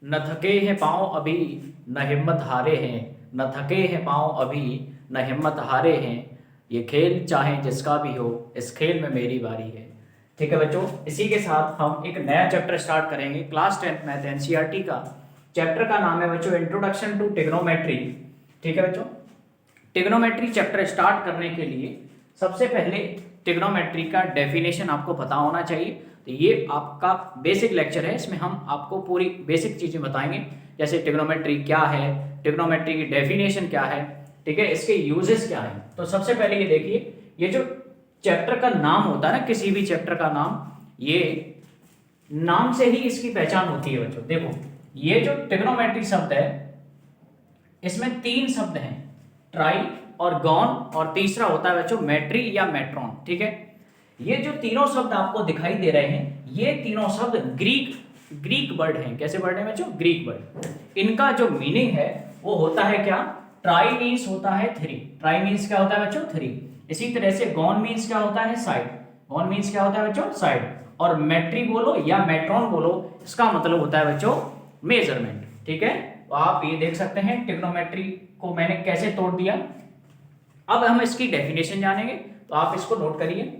न थके हैं पाँव अभी न हिम्मत हारे हैं, न थके हैं पाँव अभी न हिम्मत हारे हैं, ये खेल चाहे जिसका भी हो इस खेल में मेरी बारी है। ठीक है बच्चों, इसी के साथ हम एक नया चैप्टर स्टार्ट करेंगे क्लास 10th मैथ एनसीईआरटी का। चैप्टर का नाम है बच्चों इंट्रोडक्शन टू ट्रिग्नोमेट्री। ठीक है बच्चों, ट्रिग्नोमेट्री चैप्टर स्टार्ट करने के लिए सबसे पहले ट्रिग्नोमेट्री का डेफिनेशन आपको पता होना चाहिए। तो ये आपका बेसिक लेक्चर है, इसमें हम आपको पूरी बेसिक चीज़ें बताएंगे, जैसे ट्रिग्नोमेट्री क्या है, ट्रिग्नोमेट्री की डेफिनेशन क्या है, ठीक है, इसके यूजेस क्या हैं। तो सबसे पहले ये देखिए, ये जो चैप्टर का नाम होता है ना, किसी भी चैप्टर का नाम, ये नाम से ही इसकी पहचान होती है बच्चों। देखो ये जो ट्रिग्नोमेट्री शब्द है, इसमें तीन शब्द हैं, ट्राई और गॉन, और तीसरा होता है बच्चों मेट्री या मेट्रॉन। ठीक है, ये जो तीनों शब्द आपको दिखाई दे रहे हैं, ये तीनों शब्द ग्रीक वर्ड हैं। कैसे वर्ड है बच्चों? Greek word. इनका जो मीनिंग है वो होता है क्या? ट्राई मीन्स होता है थ्री। ट्राई मीन्स क्या होता है बच्चों? थ्री। इसी तरह से गॉन मीन्स क्या होता है? साइड। गॉन मीन्स क्या होता है बच्चों? साइड। और मेट्री बोलो या मेट्रॉन बोलो, इसका मतलब होता है बच्चों मेजरमेंट। ठीक है, तो आप ये देख सकते हैं ट्रिग्नोमेट्री को मैंने कैसे तोड़ दिया। अब हम इसकी डेफिनेशन जानेंगे, तो आप इसको नोट करिए।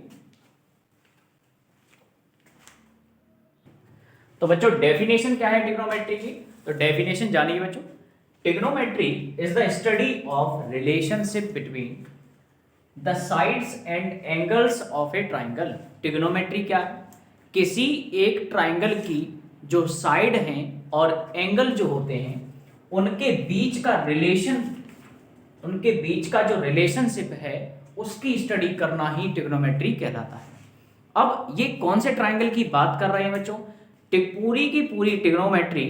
तो बच्चों डेफिनेशन क्या है ट्रिग्नोमेट्री की? तो डेफिनेशन जानिए बच्चों। Trigonometry is the study of relationship between the sides and angles of A triangle. Trigonometry क्या है? किसी एक ट्राइंगल की जो साइड हैं और एंगल जो होते हैं, उनके बीच का रिलेशन, उनके बीच का जो रिलेशनशिप है, उसकी स्टडी करना ही ट्रिग्नोमेट्री कहलाता है। अब ये कौन से ट्राइंगल की बात कर रहे हैं बच्चों? पूरी की पूरी ट्रिग्नोमेट्री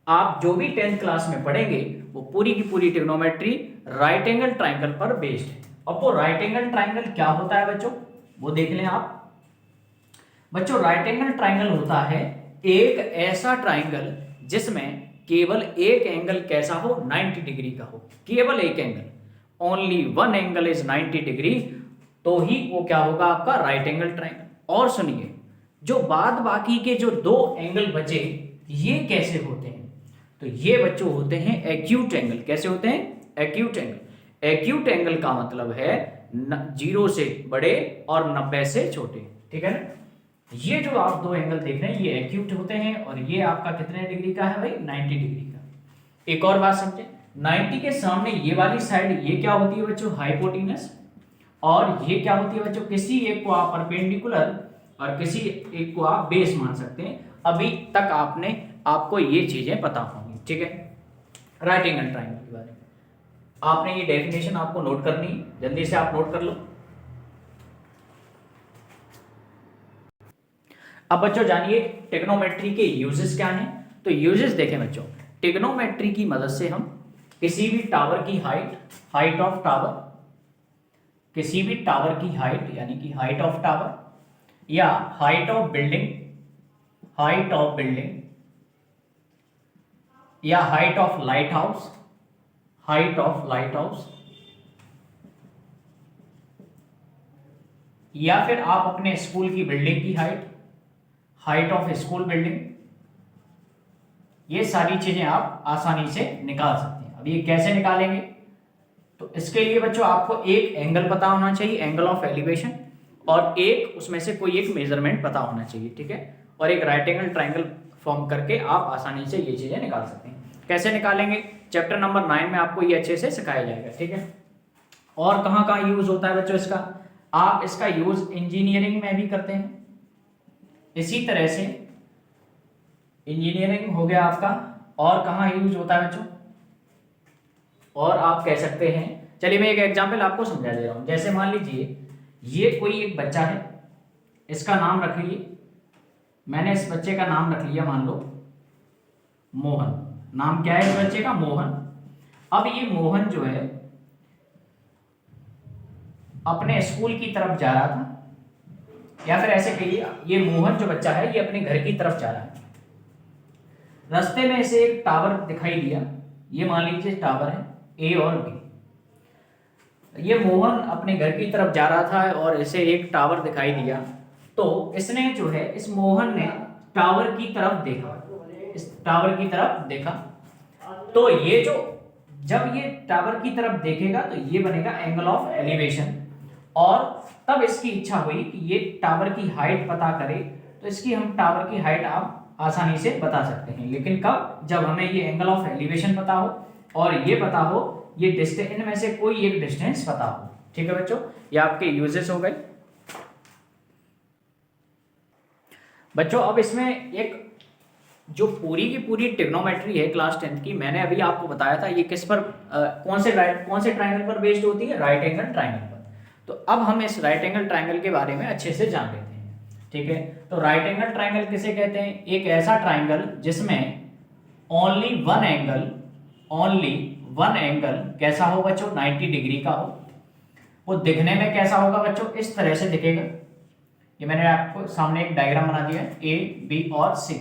आप जो भी 10th क्लास में पढ़ेंगे, वो पूरी की पूरी ट्रिग्नोमेट्री राइट एंगल ट्राइंगल पर बेस्ड है। अब वो राइट एंगल ट्राइंगल क्या होता है बच्चों, वो देख लें आप। बच्चों राइट एंगल ट्राइंगल होता है एक ऐसा ट्राइंगल जिसमें केवल एक एंगल कैसा हो? 90 डिग्री का हो। केवल एक angle, only one angle is 90 degree, तो ही वो क्या होगा? आपका राइट एंगल ट्राइंगल। और सुनिए, जो बाद बाकी के जो दो एंगल बचे, ये कैसे होते हैं? तो ये बच्चों होते हैं एक्यूट एंगल। कैसे होते हैं? Acute angle. एक्यूट एंगल का मतलब है 0 से बड़े और 90 से छोटे। ठीक है ना? ये जो आप दो एंगल देख रहे हैं, ये एक्यूट होते हैं, और ये आपका कितने डिग्री का है भाई? 90 डिग्री का। एक और बात समझे, 90 के सामने ये वाली साइड, ये क्या होती है बच्चों? हाइपोटेनस। और ये क्या होती है बच्चों? किसी एक को आप परपेंडिकुलर और किसी एक को आप बेस मान सकते हैं। अभी तक आपको ये चीजें पता होंगी। ठीक है, राइट एंगल ट्राइंगल के बारे में आपने ये डेफिनेशन आपको नोट करनी है, जल्दी से आप नोट कर लो। अब बच्चों जानिए ट्रिग्नोमेट्री के यूजेस क्या हैं। तो यूजेस देखें बच्चों, ट्रिग्नोमेट्री की मदद से हम किसी भी टावर की हाइट ऑफ टावर, किसी भी टावर की हाइट यानी कि हाइट ऑफ टावर, या हाइट ऑफ बिल्डिंग, या हाइट ऑफ लाइट हाउस, या फिर आप अपने स्कूल की बिल्डिंग की हाइट ऑफ स्कूल बिल्डिंग, ये सारी चीजें आप आसानी से निकाल सकते हैं। अब ये कैसे निकालेंगे? तो इसके लिए बच्चों आपको एक एंगल पता होना चाहिए, एंगल ऑफ एलिवेशन, और एक उसमें से कोई एक मेजरमेंट पता होना चाहिए। ठीक है, और एक राइट एंगल ट्राइंगल फॉर्म करके आप आसानी से ये चीजें निकाल सकते हैं। कैसे निकालेंगे? चैप्टर नंबर 9 में आपको ये अच्छे से सिखाया जाएगा। ठीक है, और कहाँ कहाँ यूज होता है बच्चों इसका? आप इसका यूज इंजीनियरिंग में भी करते हैं। इसी तरह से इंजीनियरिंग हो गया आपका, और कहाँ यूज होता है बच्चों? और आप कह सकते हैं, चलिए मैं एक एग्जांपल आपको समझा दे रहा हूं। जैसे मान लीजिए ये कोई एक बच्चा है, इसका नाम रख लीजिए, मैंने इस बच्चे का नाम रख लिया, मान लो मोहन। नाम क्या है इस बच्चे का? मोहन। अब ये मोहन जो है अपने स्कूल की तरफ जा रहा था, या फिर ऐसे कहिए ये मोहन जो बच्चा है ये अपने घर की तरफ जा रहा है। रास्ते में इसे एक टावर दिखाई दिया, ये मान लीजिए टावर है ए और बी। ये मोहन अपने घर की तरफ जा रहा था और इसे एक टावर दिखाई दिया, तो इसने जो है, इस मोहन ने टावर की तरफ देखा। इस टावर की तरफ देखा, तो ये जो जब ये टावर की तरफ देखेगा तो ये बनेगा एंगल ऑफ एलिवेशन, और तब इसकी इच्छा हुई कि ये टावर की हाइट पता करे, तो इसकी हम टावर की हाइट आप आसानी से बता सकते हैं। लेकिन कब? जब हमें ये एंगल ऑफ एलिवेशन पता हो और ये पता हो ये डिस्टेंस, इनमें से कोई एक डिस्टेंस पता हो। ठीक है बच्चों, ये आपके यूजेस हो गए। बच्चों अब इसमें एक जो पूरी की पूरी ट्रिग्नोमेट्री है क्लास 10th की, मैंने अभी आपको बताया था ये किस पर कौन से ट्राइंगल पर बेस्ड होती है? राइट एंगल ट्राइंगल पर। तो अब हम इस राइट एंगल ट्राइंगल के बारे में अच्छे से जान लेते हैं। ठीक है, तो राइट एंगल ट्राइंगल किसे कहते हैं? एक ऐसा ट्राइंगल जिसमें ओनली वन एंगल कैसा हो बच्चों? 90 डिग्री का हो। वो दिखने में कैसा होगा बच्चों? इस तरह से दिखेगा। ये मैंने आपको सामने एक डायग्राम बना दिया है, ए बी और सी।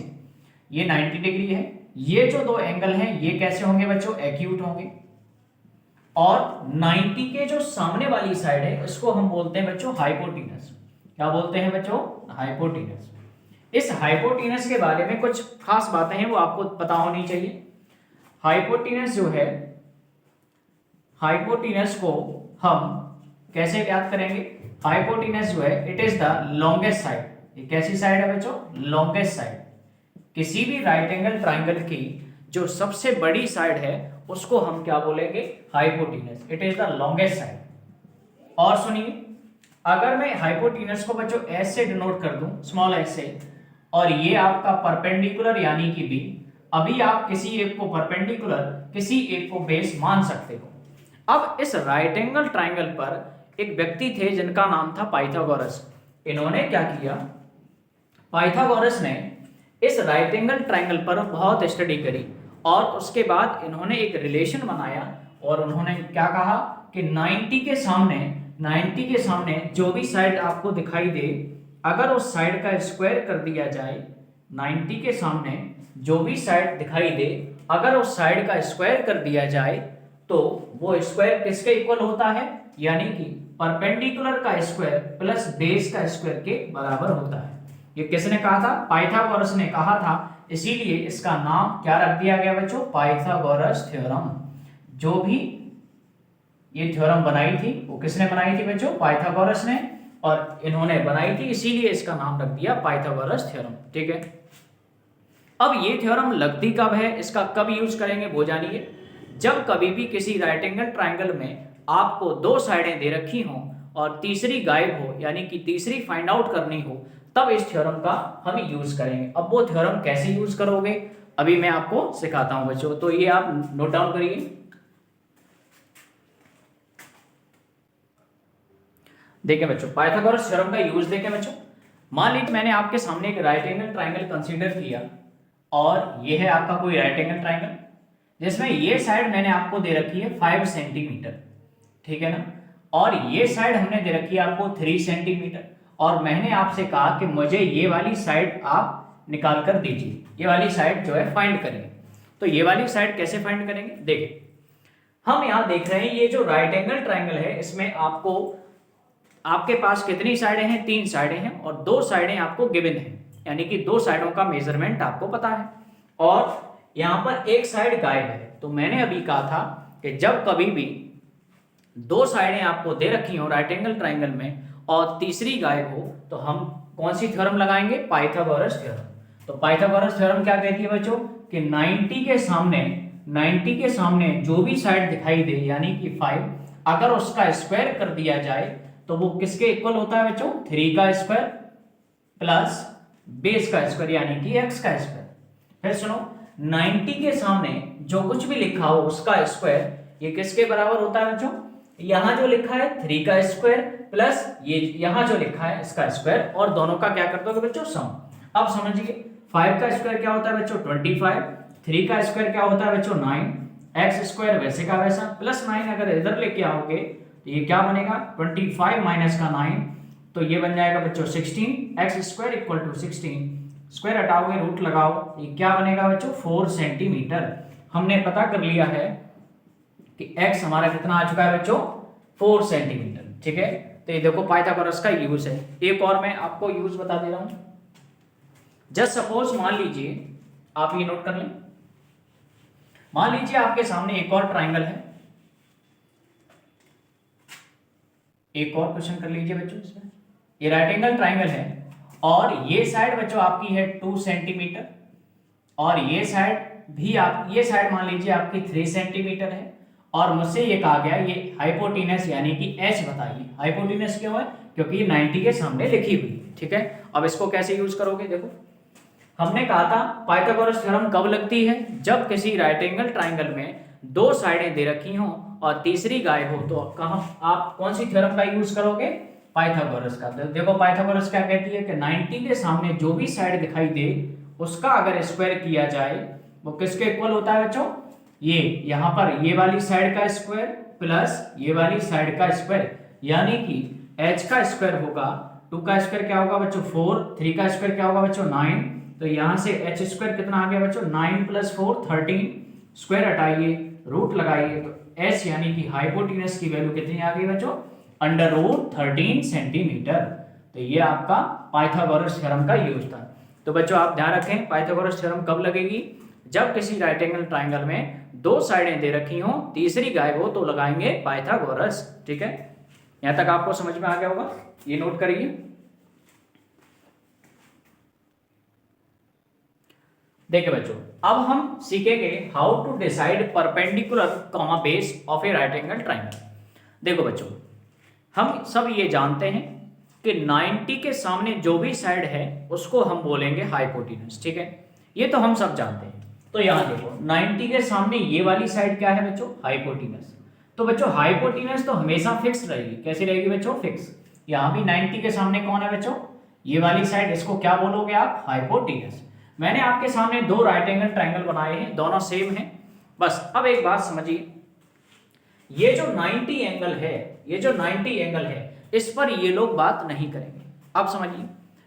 ये 90 डिग्री है। ये जो दो एंगल हैं ये कैसे होंगे बच्चों? एक्यूट होंगे। और 90 के जो सामने वाली साइड है इसको हम बोलते हैं बच्चों हाइपोटेनस। क्या बोलते हैं बच्चों? हाइपोटेनस। इस हाइपोटेनस के बारे में कुछ खास बातें हैं वो आपको पता होनी चाहिए। हाइपोटेनस जो है, हाइपोटेनस को हम कैसे याद करेंगे? हाइपोटेनस जो है it is the longest side. ये कैसी साइड है बच्चों? Longest side. किसी भी राइट एंगल ट्राइंगल की जो सबसे बड़ी साइड है उसको हम क्या बोलेंगे? Hypotenuse. It is the longest side. और सुनिए, अगर मैं हाइपोटेनस को बच्चों एस से डिनोट कर दूं, स्मॉल एस से, और ये आपका परपेंडिकुलर यानी कि बी, अभी आप किसी एक को परपेंडिकुलर किसी एक को बेस मान सकते हो। अब इस राइट एंगल ट्राइंगल पर एक व्यक्ति थे जिनका नाम था पाइथागोरस। इन्होंने क्या किया? पाइथागोरस ने इस राइट एंगल ट्राइंगल पर बहुत स्टडी करी और उसके बाद इन्होंने एक रिलेशन बनाया और उन्होंने क्या कहा कि 90 के सामने जो भी साइड आपको दिखाई दे, अगर उस साइड का स्क्वायर कर दिया जाए, 90 के सामने जो भी साइड दिखाई दे अगर उस साइड का स्क्वायर कर दिया जाए तो वो स्क्वायर किसके इक्वल होता है? यानी कि परपेंडिकुलर का स्क्वायर प्लस बेस का स्क्वायर के बराबर होता है। ये किसने कहा था? पाइथागोरस ने कहा था। इसीलिए इसका नाम क्या रख दिया गया बच्चों? Pythagoras theorem. जो भी ये थ्योरम बनाई थी वो किसने बनाई थी बच्चों? पाइथागोरस ने, और इन्होंने बनाई थी इसीलिए इसका नाम रख दिया पाइथागोरस थ्योरम। ठीक है, अब ये थ्योरम लगती कब है, इसका कब यूज करेंगे वो जानिए। जब कभी भी किसी राइट एंगल ट्राइंगल में आपको दो साइडें दे रखी हों और तीसरी गायब हो, यानी कि तीसरी फाइंड आउट करनी हो, तब इस थ्योरम का हम यूज करेंगे। अब वो थ्योरम कैसे यूज करोगे अभी मैं आपको सिखाता हूं बच्चों, तो ये आप नोट डाउन करिए। देखें बच्चों, पाइथागोरस थ्योरम का यूज देखें बच्चों। मान लीजिए मैंने आपके सामने एक राइट एंगल ट्राइंगल कंसीडर किया और ये है आपका कोई राइट एंगल ट्राइंगल जिसमें ये साइड मैंने आपको दे रखी है 5 सेंटीमीटर, ठीक है ना, और ये साइड हमने दे रखी है आपको 3 सेंटीमीटर, और मैंने आपसे कहा कि मुझे ये वाली साइड आप निकाल कर दीजिए, ये वाली साइड जो है फाइंड करिए। तो ये वाली साइड कैसे फाइंड करेंगे? देखिए, हम यहाँ देख रहे हैं ये जो राइट एंगल ट्राइंगल है इसमें आपको आपके पास कितनी साइडें हैं? 3 साइडें हैं और 2 साइडें आपको गिवन हैं, यानी कि 2 साइडों का मेजरमेंट आपको पता है, और यहाँ पर एक साइड गायब है। तो मैंने अभी कहा था कि जब कभी भी 2 साइडें आपको दे रखी हो राइट एंगल ट्राइंगल में और तीसरी गायब हो तो हम कौन सी थ्योरम लगाएंगे? Pythagoras theorem. तो पाइथागोरस थ्योरम क्या कहती है बच्चों कि 90 के सामने जो भी साइड दिखाई दे यानी कि 5, अगर उसका स्क्वायर कर दिया जाए तो वो किसके इक्वल होता है बच्चों? 3 का स्क्वायर प्लस बेस का स्क्वायर यानी कि x का स्क्वायर। फिर सुनो, 90 के सामने जो कुछ भी लिखा हो उसका स्क्वायर ये किसके बराबर होता है बच्चों? यहां जो लिखा है 3 का स्क्वायर प्लस ये यहां जो लिखा है इसका स्क्वायर, और दोनों का क्या करते हो बच्चों? सम। अब समझिए 5 का स्क्वायर क्या होता है बच्चों? 25, 3 का स्क्वायर क्या होता है बच्चों? 9, x स्क्वायर वैसे का वैसा प्लस 9 अगर इधर लेके आओगे तो ये क्या बनेगा? 25 माइनस का 9 तो ये बन जाएगा बच्चों 16, x square equal to 16, square हटाओगे रूट लगाओ, ये क्या बनेगा बच्चों? 4 सेंटीमीटर। हमने पता कर लिया है कि x हमारा कितना आ चुका है बच्चों? 4 सेंटीमीटर। ठीक है, तो ये देखो पाइथागोरस का यूज है। एक और मैं आपको यूज बता दे रहा हूं। जस्ट सपोज मान लीजिए आप ये नोट कर लें। मान लीजिए आपके सामने एक और ट्राइंगल है, एक और क्वेश्चन कर लीजिए बच्चों। इसमें ये राइट एंगल ट्राइंगल है और ये साइड बच्चों आपकी है 2 सेंटीमीटर और ये साइड भी आप, ये साइड मान लीजिए आपकी 3 सेंटीमीटर है और मुझसे ये कहा गया ये हाइपोटेनस यानी कि h बताइए। हाइपोटेनस क्यों है? क्योंकि ये 90 के सामने लिखी हुई है। ठीक है, अब इसको कैसे यूज करोगे? देखो, हमने कहा था पाइथागोरस थ्योरम कब लगती है? जब किसी राइट एंगल ट्राइंगल में दो साइडें दे रखी हों और तीसरी गायब हो, तो कहां आप कौन सी थ्योरम का यूज करोगे? पाइथागोरस का। तो देखो पाइथागोरस क्या कहती है कि 90 के सामने जो भी साइड दिखाई दे उसका अगर स्क्वायर किया जाए वो किसके इक्वल होता है बच्चों? ये यहाँ पर ये वाली साइड का स्क्वायर प्लस ये वाली साइड का स्क्वायर, यानी कि h का स्क्वायर होगा, 2 का स्क्वायर क्या होगा बच्चों? 4, 3 का स्क्वायर क्या होगा बच्चों? 9। तो यहाँ से h स्क्वायर कितना आ गया बच्चों? 9 + 4 13। स्क्वायर हटाइए, रूट लगाइए, तो h यानी कि हाइपोटेनस की वैल्यू कितनी आ गई बच्चों? √13 सेंटीमीटर। तो ये आपका पाइथागोरस थ्योरम का यूज था। तो बच्चों आप ध्यान रखें, पाइथागोरस थ्योरम कब लगेगी? जब किसी राइट एंगल ट्राइंगल में दो साइडें दे रखी हों, तीसरी गायब हो, तो लगाएंगे पाइथागोरस। ठीक है, यहां तक आपको समझ में आ गया होगा, ये नोट करिए। देखिए बच्चों, अब हम सीखेंगे how to decide perpendicular comma base of a right angle triangle. देखो बच्चों, हम सब ये जानते हैं कि 90 के सामने जो भी साइड है उसको हम बोलेंगे हाइपोटेनस। ठीक है, ये तो हम सब जानते हैं। तो यहां देखो 90 के सामने ये वाली साइड क्या है बच्चों? हाइपोटेनस। तो बच्चों हाइपोटेनस तो हमेशा फिक्स रहेगी। कैसी रहेगी बच्चों? फिक्स। यहां भी 90 के सामने कौन है बच्चों? ये वाली साइड, इसको क्या बोलोगे आप? हाइपोटेनस। मैंने आपके सामने दो राइट एंगल ट्राइंगल बनाए हैं, दोनों सेम हैं। बस अब एक बात समझिए, ये जो 90 एंगल है, ये जो 90 एंगल है, इस पर ये लोग बात नहीं करेंगे। अब समझिए,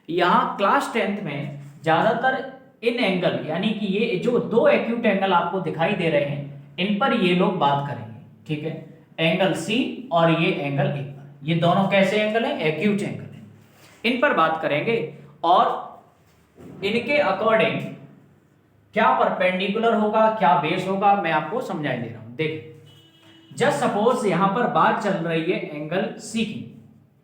यहां क्लास 10th में ज्यादातर इन एंगल यानी कि ये जो दो एक्यूट एंगल आपको दिखाई दे रहे हैं, इन पर ये लोग बात करेंगे। ठीक है, एंगल सी और ये एंगल ए पर, ये दोनों कैसे एंगल है? एक्यूट एंगल है, इन पर बात करेंगे और इनके अकॉर्डिंग क्या परपेंडिकुलर होगा, क्या बेस होगा, मैं आपको समझाई दे रहा हूं। देखिए, जस्ट सपोज यहां पर बात चल रही है एंगल सी की।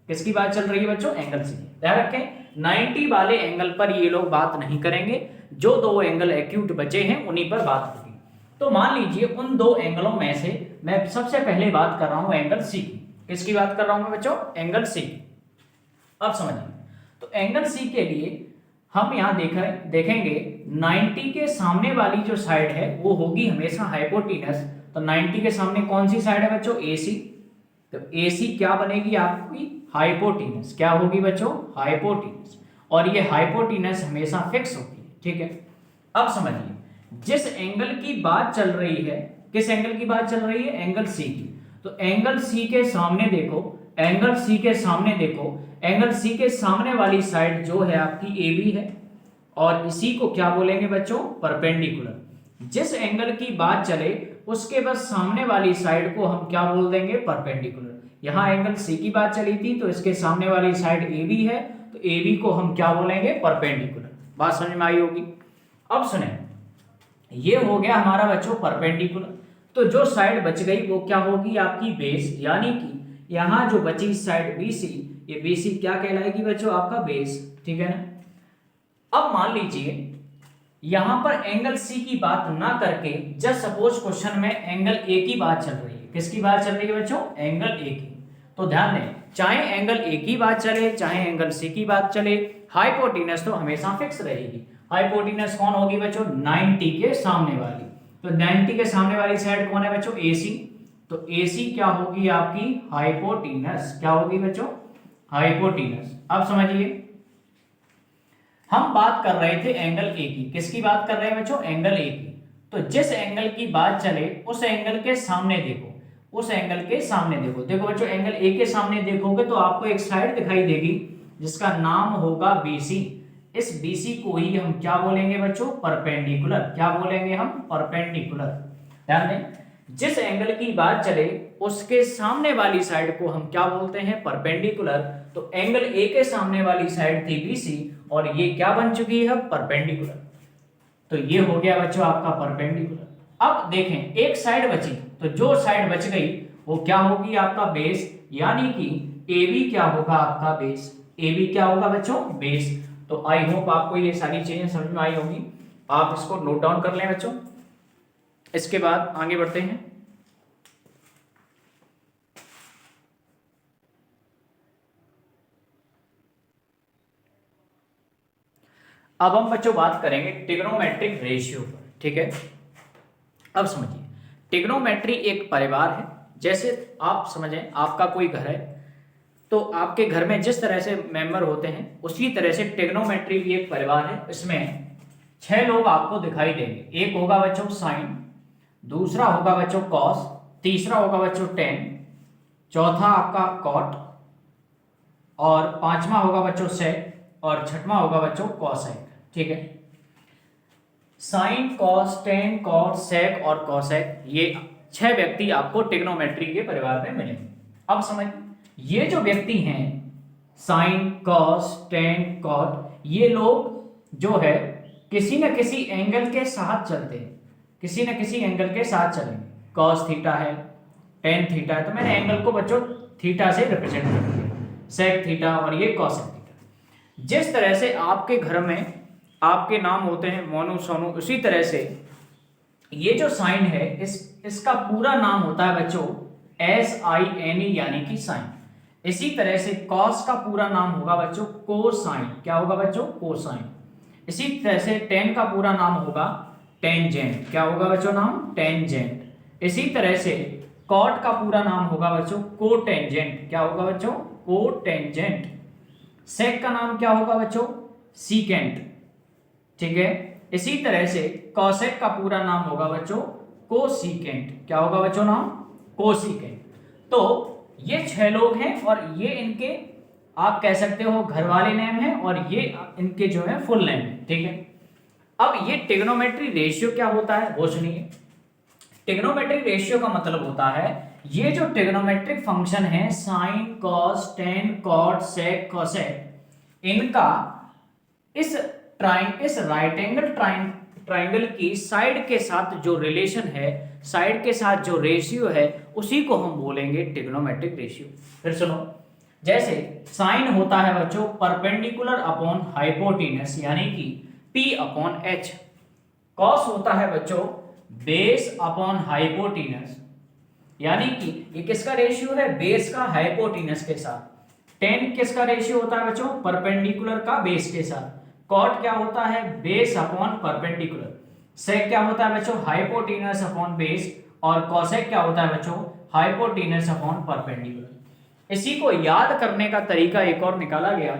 किसकी बात चल रही है बच्चों? Angle C. ध्यान रखें 90 वाले एंगल पर ये लोग बात नहीं करेंगे, जो दो एंगल एक्यूट बचे हैं उन्हीं पर बात होगी। तो मान लीजिए उन दो एंगलों में से मैं सबसे पहले बात कर रहा हूं एंगल सी की। किसकी बात कर रहा हूं मैं बच्चों? एंगल सी की। अब समझिए, तो एंगल सी के लिए हम यहां देखेंगे 90 के सामने वाली जो साइड है वो होगी हमेशा हाइपोटेनस। तो 90 के सामने कौन सी साइड है बच्चों? AC। तो AC क्या बनेगी आपकी? हाइपोटेनस। क्या होगी बच्चों? हाइपोटेनस। और ये हाइपोटेनस हमेशा फिक्स होती है। ठीक है, अब समझिए, जिस एंगल की बात चल रही है, किस एंगल की बात चल रही है? एंगल C की। तो एंगल C के सामने देखो, एंगल C के सामने देखो, एंगल C के सामने वाली साइड जो है आपकी AB है और इसी को क्या बोलेंगे बच्चों? परपेंडिकुलर। जिस एंगल की बात चले उसके बस सामने वाली साइड को हम क्या बोल देंगे? परपेंडिकुलर। यहां एंगल सी की बात चली थी तो इसके सामने वाली साइड AB है, तो AB को हम क्या बोलेंगे? परपेंडिकुलर। बात समझ में आई होगी। अब सुने, ये हो गया हमारा बच्चों परपेंडिकुलर। तो जो साइड बच गई वो क्या होगी? आपकी बेस। यानी कि यहां जो बची साइड BC, ये BC क्या कहलाएगी बच्चों? आपका बेस। ठीक है ना। अब मान लीजिए यहां पर एंगल सी की बात ना करके जस्ट सपोज क्वेश्चन में एंगल ए की बात चल रही है। किसकी बात चल रही है बच्चों? एंगल ए की। तो ध्यान दें, चाहे एंगल ए की बात चले चाहे एंगल सी की बात चले, हाइपोटेनस तो हमेशा फिक्स रहेगी। हाइपोटेनस कौन होगी बच्चों? 90 के सामने वाली। तो 90 के सामने वाली साइड कौन है बच्चों? AC। तो AC क्या होगी आपकी? हाइपोटेनस। क्या होगी बच्चों? हाइपोटेनस। अब समझिए, हम बात कर रहे थे एंगल ए की। किसकी बात कर रहे हैं बच्चों? एंगल ए की। तो जिस एंगल की बात चले उस एंगल के सामने देखो, उस एंगल के सामने देखो। देखो बच्चों, एंगल ए के सामने देखोगे तो आपको एक साइड दिखाई देगी जिसका नाम होगा BC। इस BC को ही हम क्या बोलेंगे बच्चों? परपेंडिकुलर। क्या बोलेंगे हम? परपेंडिकुलर। ध्यान दें, जिस एंगल की बात चले उसके सामने वाली साइड को हम क्या बोलते हैं? परपेंडिकुलर। तो एंगल ए के सामने वाली साइड थी BC और ये क्या बन चुकी है? परपेंडिकुलर। तो ये हो गया बच्चों आपका परपेंडिकुलर। अब देखें एक साइड बची, तो जो साइड बच गई वो क्या होगी आपका बेस, यानी कि ए बी क्या होगा आपका बेस, ए बी क्या होगा बच्चों बेस। तो आई होप आपको ये सारी चीजें समझ में आई होंगी, आप इसको नोट डाउन कर लें बच्चों। इसके बाद आगे बढ़ते हैं। अब हम बच्चों बात करेंगे ट्रिग्नोमेट्रिक रेशियो पर, ठीक है। अब समझिए ट्रिग्नोमेट्री एक परिवार है, जैसे आप समझें आपका कोई घर है, तो आपके घर में जिस तरह से मेंबर होते हैं उसी तरह से ट्रिग्नोमेट्री भी एक परिवार है। इसमें 6 लोग आपको दिखाई देंगे। एक होगा बच्चों साइन, दूसरा होगा बच्चों कॉस, तीसरा होगा बच्चों टेन, चौथा आपका कॉट, और पांचवा होगा बच्चों सेक, और छठवां होगा बच्चों कॉसेक, ठीक है। Sine cos tan cot sec और कॉसेक, ये 6 व्यक्ति आपको ट्रिग्नोमेट्री के परिवार में मिलेंगे। अब समझ, ये जो व्यक्ति हैं साइन कॉस टेन कॉट, ये लोग जो है किसी न किसी एंगल के साथ चलते हैं, किसी न किसी एंगल के साथ चलेंगे। कॉस थीटा है, टेन थीटा है, तो मैंने एंगल को बच्चों थीटा से रिप्रेजेंट कर दिया, सेक थीटा और ये कॉसेक थीटा। जिस तरह से आपके घर में आपके नाम होते हैं मोनू सोनू, उसी तरह से ये जो साइन है इसका पूरा नाम होता है बच्चों SINE, यानी कि साइन। इसी तरह से कॉस का पूरा नाम होगा बच्चों कोसाइन, क्या होगा बच्चों कोसाइन। इसी तरह से टेन का पूरा नाम होगा टेंजेंट, क्या होगा बच्चों नाम टेंजेंट। इसी तरह से कॉट का पूरा नाम होगा बच्चों कोटेंजेंट, क्या होगा बच्चों कोटेंजेंट। सेक का नाम क्या होगा बच्चों सीकेंट, ठीक है। इसी तरह से कॉसेक का पूरा नाम होगा बच्चों कोसीकेंट, क्या होगा बच्चों नाम कोसीकेंट। तो ये 6 लोग हैं और ये इनके आप कह सकते हो घर वाले नेम है और ये इनके जो है फुल नेम है, ठीक है। अब ये ट्रिग्नोमेट्री रेशियो क्या होता है वो सुनिए। ट्रिग्नोमेट्रिक रेशियो का मतलब होता है ये जो ट्रिग्नोमेट्रिक फंक्शन है sine cos tan cot sec cosec, इनका इस राइट एंगल ट्राइंगल की साइड के साथ जो रिलेशन है, साइड के साथ जो रेशियो है, उसी को हम बोलेंगे ट्रिग्नोमेट्रिक रेशियो। फिर सुनो, जैसे साइन होता है बच्चों परपेंडिकुलर अपॉन हाइपोटेनस, यानी कि P अपॉन H। कॉस होता है बच्चों बेस अपॉन हाइपोटेनस, यानी कि ये किसका रेशियो है बेस का हाइपोटेनस के साथ। टेन किसका रेशियो होता है बच्चों परपेंडिकुलर का बेस के साथ। कॉट क्या होता है बेस अपॉन परपेंडिकुलर। सेक क्या होता है बच्चों हाइपोटेनस अपॉन बेस, और कॉसेक क्या होता है बच्चों हाइपोटेनस अपॉन परपेंडिकुलर। इसी को याद करने का तरीका एक और निकाला गया,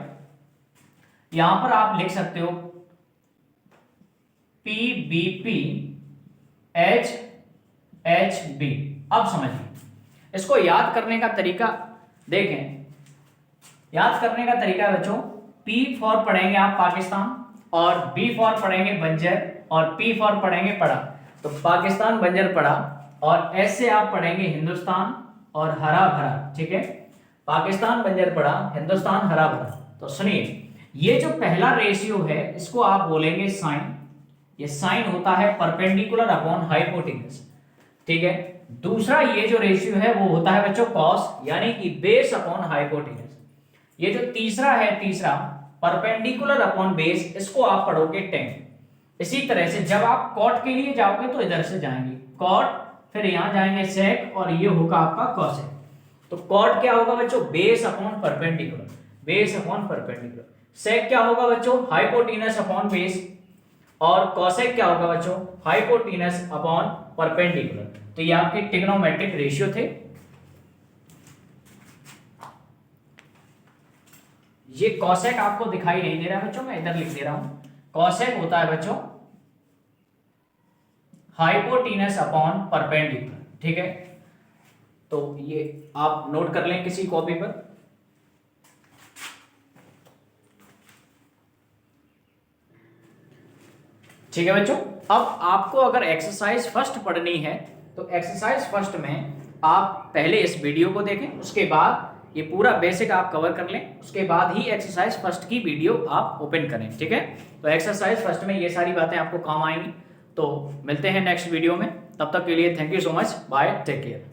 यहां पर आप लिख सकते हो PBP HHB। अब समझिए इसको याद करने का तरीका देखें। याद करने का तरीका है बच्चों, P फॉर पढ़ेंगे आप पाकिस्तान, और B फॉर पढ़ेंगे बंजर, और P फॉर पढ़ेंगे पढ़ा। तो पाकिस्तान बंजर पढ़ा, और S से आप पढ़ेंगे हिंदुस्तान और हरा भरा, ठीक है। पाकिस्तान बंजर पढ़ा, हिंदुस्तान हरा भरा। तो सुनिए ये जो पहला रेशियो है इसको आप बोलेंगे साइन। ये साइन होता है परपेंडिकुलर अपॉन हाइपोटेनस, ठीक है। दूसरा ये जो रेशियो है वो होता है बच्चों कॉस, यानी कि बेस अपॉन हाइपोटेनस। ये जो तीसरा है, तीसरा परपेंडिकुलर अपॉन बेस, इसको आप पढ़ोगे टेन। इसी तरह से जब आप कॉट के लिए जाओगे तो इधर से जाएंगे कॉट, फिर यहां जाएंगे सेक, और ये होगा आपका कॉसेक। तो कॉट क्या होगा बच्चों base upon perpendicular, base upon perpendicular. Sec क्या होगा बच्चों हाइपोटेनस अपॉन बेस, और कॉसेक क्या होगा बच्चों हाइपोटेनस अपॉन परपेंडिकुलर। तो ये आपके ट्रिग्नोमेट्रिक रेशियो थे। ये कॉसेक आपको दिखाई नहीं दे रहा है बच्चों, मैं इधर लिख दे रहा हूं। कॉसेक होता है बच्चों हाइपोटेनस अपॉन परपेंडिकुलर, ठीक है। तो ये आप नोट कर लें किसी कॉपी पर। ठीक है बच्चों, अब आपको अगर एक्सरसाइज फर्स्ट पढ़नी है तो एक्सरसाइज फर्स्ट में आप पहले इस वीडियो को देखें, उसके बाद ये पूरा बेसिक आप कवर कर लें, उसके बाद ही एक्सरसाइज फर्स्ट की वीडियो आप ओपन करें, ठीक है। तो एक्सरसाइज फर्स्ट में ये सारी बातें आपको काम आएंगी। तो मिलते हैं नेक्स्ट वीडियो में, तब तक के लिए thank you so much, bye, take care.